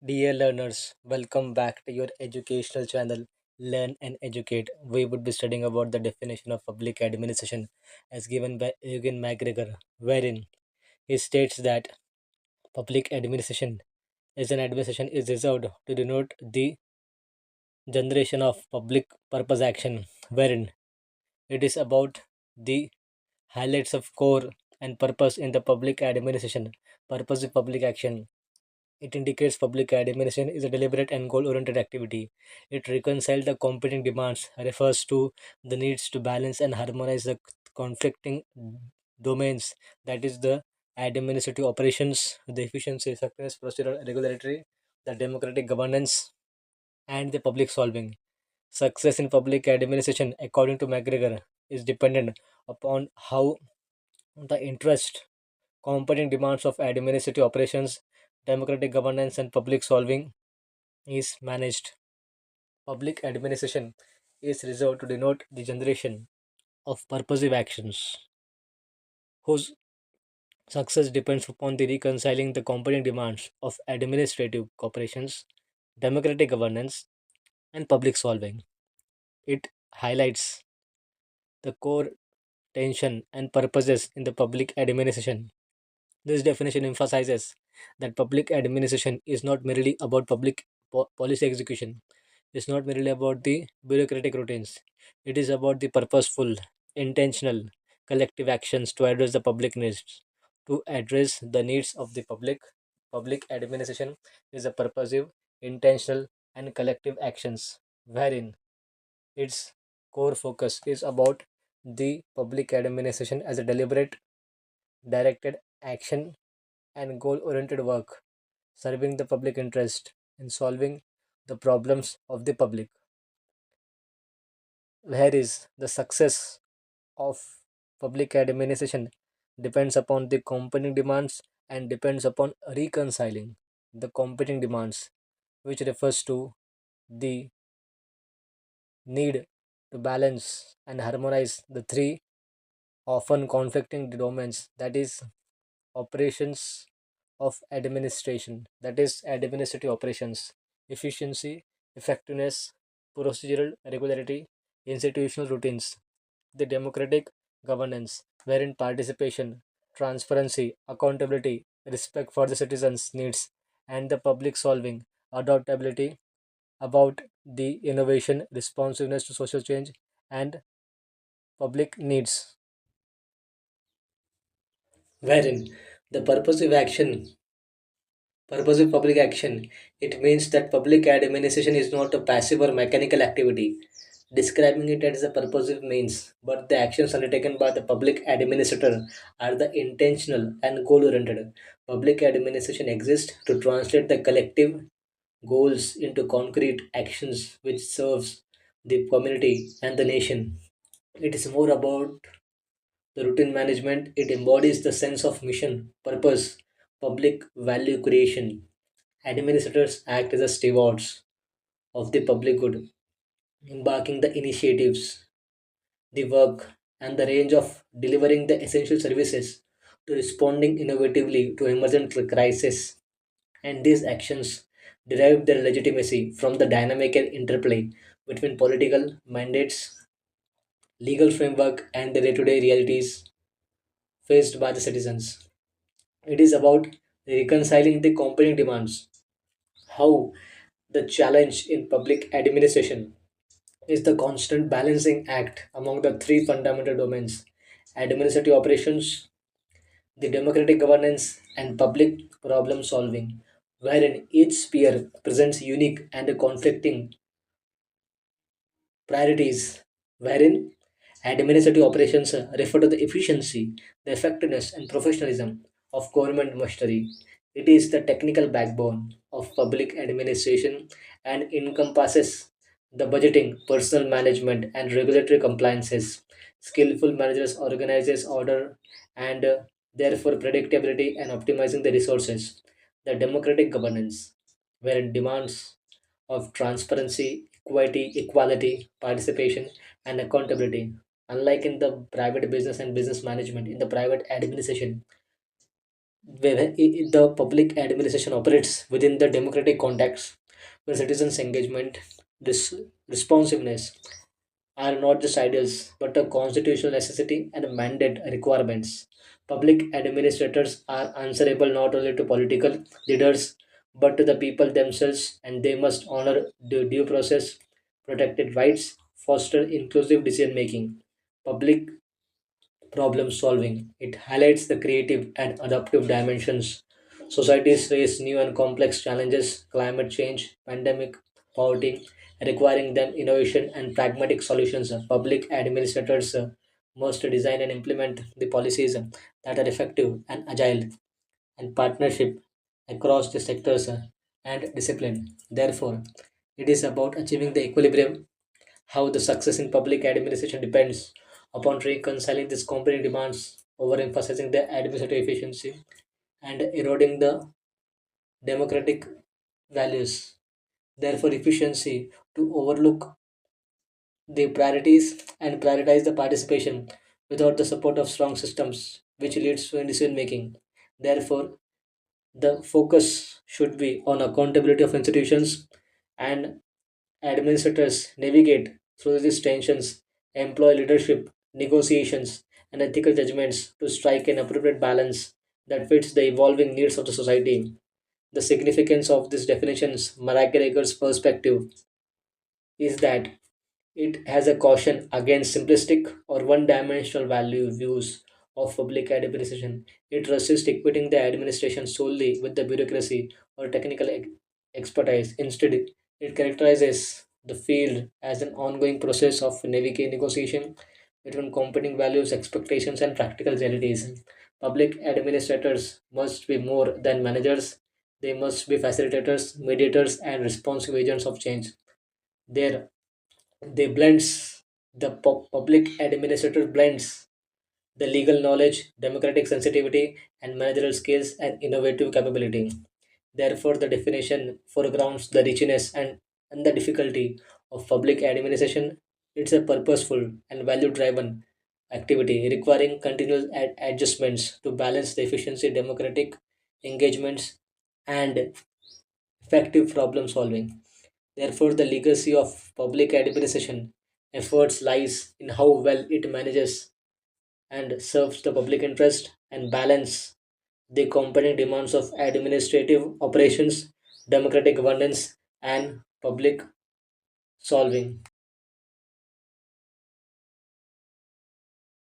Dear learners, welcome back to your educational channel, Learn and Educate. We would be studying about the definition of public administration as given by Eugene McGregor, wherein he states that public administration is an administration is reserved to denote the generation of public purpose action, wherein it is about the highlights of core and purpose in the public administration, purpose of public action. It indicates public administration is a deliberate and goal oriented activity. It reconciles the competing demands, refers to the needs to balance and harmonize the conflicting domains, that is, the administrative operations, the efficiency, effectiveness, procedural regulatory, the democratic governance, and the public solving. Success in public administration, according to McGregor, is dependent upon how the interest, competing demands of administrative operations, democratic governance, and public solving is managed. Public administration is reserved to denote the generation of purposive actions whose success depends upon the reconciling the competing demands of administrative corporations, democratic governance, and public solving. It highlights the core tension and purposes in the public administration. This definition emphasizes that public administration is not merely about public policy execution. It's not merely about the bureaucratic routines. It is about the purposeful, intentional, collective actions to address the public needs. To address the needs of the public, public administration is a purposive, intentional, and collective actions, wherein its core focus is about the public administration as a deliberate, directed action and goal oriented work, serving the public interest and solving the problems of the public. Whereas the success of public administration depends upon the competing demands and depends upon reconciling the competing demands, which refers to the need to balance and harmonize the three often conflicting domains, that is operations of administration, that is administrative operations, efficiency, effectiveness, procedural regularity, institutional routines, the democratic governance, wherein participation, transparency, accountability, respect for the citizens' needs, and the public solving, adaptability about the innovation, responsiveness to social change, and public needs, wherein the purposive public action, it means that public administration is not a passive or mechanical activity, describing it as a purposive means, but the actions undertaken by the public administrator are the intentional and goal oriented. Public administration exists to translate the collective goals into concrete actions which serves the community and the nation. It is more about the routine management. It embodies the sense of mission, purpose, public value creation. Administrators act as a stewards of the public good, embarking the initiatives, the work, and the range of delivering the essential services to responding innovatively to emergent crisis. And these actions derive their legitimacy from the dynamic interplay between political mandates, legal framework, and the day-to-day realities faced by the citizens. It is about reconciling the competing demands, how the challenge in public administration is the constant balancing act among the three fundamental domains: administrative operations, the democratic governance, and public problem solving, wherein each sphere presents unique and conflicting priorities, wherein administrative operations refer to the efficiency, the effectiveness, and professionalism of government machinery. It is the technical backbone of public administration and encompasses the budgeting, personal management, and regulatory compliances. Skillful managers organizes order and therefore predictability and optimizing the resources. The democratic governance, where it demands of transparency, equality, participation, and accountability. Unlike in the private business and business management, in the private administration, where the public administration operates within the democratic context, where citizens' engagement, this responsiveness are not just ideals but a constitutional necessity and mandate requirements. Public administrators are answerable not only to political leaders but to the people themselves, and they must honor the due process, protected rights, foster inclusive decision making, public problem solving. It highlights the creative and adaptive dimensions. Societies face new and complex challenges, climate change, pandemic, poverty, requiring them innovation and pragmatic solutions. Public administrators must design and implement the policies that are effective and agile and partnership across the sectors and discipline. Therefore, it is about achieving the equilibrium. How the success in public administration depends upon reconciling these competing demands, overemphasizing the administrative efficiency, and eroding the democratic values. Therefore, efficiency to overlook the priorities and prioritize the participation without the support of strong systems, which leads to decision making. Therefore, the focus should be on accountability of institutions and administrators navigate through these tensions, employ leadership, negotiations, and ethical judgments to strike an appropriate balance that fits the evolving needs of the society. The significance of these definitions, McGregor's perspective, is that it has a caution against simplistic or one dimensional value views of public administration. It resists equating the administration solely with the bureaucracy or technical expertise. Instead, it characterizes the field as an ongoing process of negotiation between competing values, expectations, and practical realities. Public administrators must be more than managers, they must be facilitators, mediators, and responsive agents of change. Their they blends the public administrator blends the legal knowledge, democratic sensitivity, and managerial skills and innovative capability. Therefore, the definition foregrounds the richness and the difficulty of public administration. It's a purposeful and value driven activity requiring continual adjustments to balance the efficiency, democratic engagements, and effective problem solving. Therefore, the legacy of public administration efforts lies in how well it manages and serves the public interest and balance the competing demands of administrative operations, democratic governance, and public solving.